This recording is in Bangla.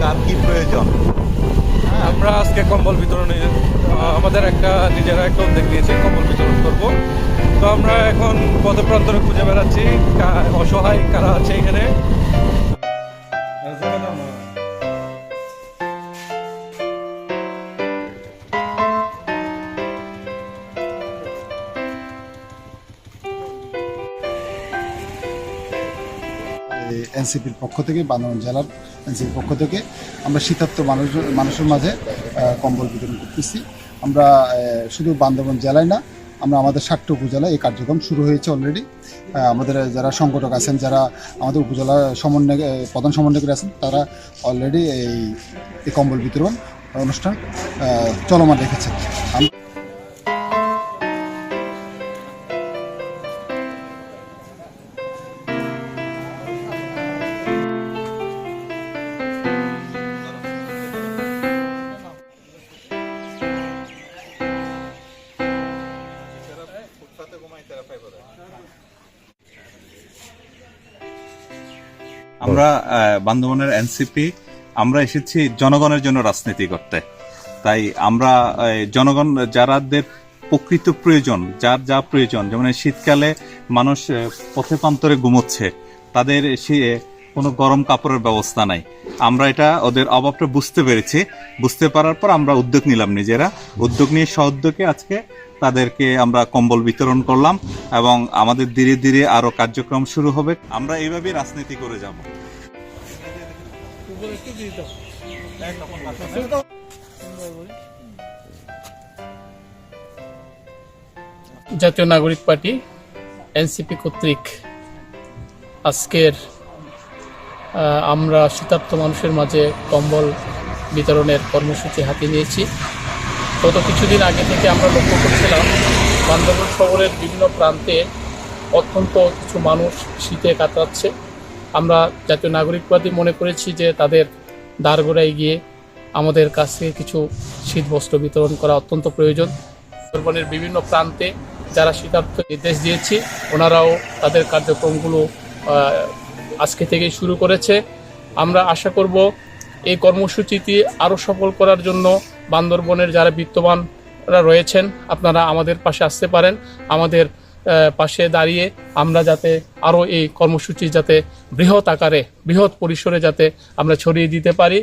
কার কি প্রয়োজন। আমরা আজকে কম্বল বিতরণে আমাদের নিজেরা একটা উদ্যোগ নিয়েছি, কম্বল বিতরণ করব। তো আমরা এখন পদপ্রান্তরে খুঁজে বেড়াচ্ছি অসহায় কারা আছে এখানে। এনসিপির পক্ষ থেকে, বান্দরবান জেলার এনসিপির পক্ষ থেকে আমরা শীতার্ত মানুষের মাঝে কম্বল বিতরণ করতেছি। আমরা শুধু বান্দরবান জেলায় না, আমরা আমাদের 7টি উপজেলায় এই কার্যক্রম শুরু হয়েছে অলরেডি। আমাদের যারা সংগঠক আছেন, যারা আমাদের উপজেলা প্রধান সমন্বয়কারী আছেন, তারা অলরেডি এই কম্বল বিতরণ অনুষ্ঠান চলমান রেখেছেন। আমরা বান্দরবানের এনসিপি আমরা এসেছি জনগণের জন্য রাজনীতি করতে। তাই আমরা জনগণ যারাদের প্রকৃত প্রয়োজন, যার যা প্রয়োজন, যেমন শীতকালে মানুষ পথে প্রান্তরে ঘুমোচ্ছে, তাদের কোনো গরম কাপড়ের ব্যবস্থা নাই। আমরা এটা ওদের অভাবটা বুঝতে পেরেছি। বুঝতে পারার পর আমরা উদ্যোগ নিলাম, নিজেরা উদ্যোগ নিয়ে সহযোগে আজকে তাদেরকে আমরা কম্বল বিতরণ করলাম এবং আমাদের ধীরে ধীরে আরো কার্যক্রম শুরু হবে। আমরা এইভাবেই রাজনীতি করে যাব। জাতীয় নাগরিক পার্টি এনসিপি কর্তৃক আজকের আমরা শীতার্ত মানুষের মাঝে কম্বল বিতরণের কর্মসূচি হাতে নিয়েছি। গত কিছুদিন আগে থেকে আমরা লক্ষ্য করছিলাম বান্দরবান শহরের বিভিন্ন প্রান্তে অত্যন্ত কিছু মানুষ শীতে কাতরাচ্ছে। আমরা জাতীয় নাগরিক পার্টি মনে করেছি যে তাদের দ্বারগোড়ায় গিয়ে আমাদের কাছে কিছু শীত বস্ত্র বিতরণ করা অত্যন্ত প্রয়োজন। বান্দরবানের বিভিন্ন প্রান্তে যারা শীতার্ত নির্দেশ দিয়েছি, ওনারাও তাদের কার্যক্রমগুলো আজকে থেকেই শুরু করেছে। আমরা আশা করব এই কর্মসূচিটি আরও সফল করার জন্য বান্দরবনের যারা বিত্তবানরা রয়েছেন, আপনারা আমাদের পাশে আসতে পারেন। আমাদের পাশে দাঁড়িয়ে আমরা যাতে আরও এই কর্মসূচি যাতে বৃহৎ আকারে, বৃহৎ পরিসরে যাতে আমরা ছড়িয়ে দিতে পারি।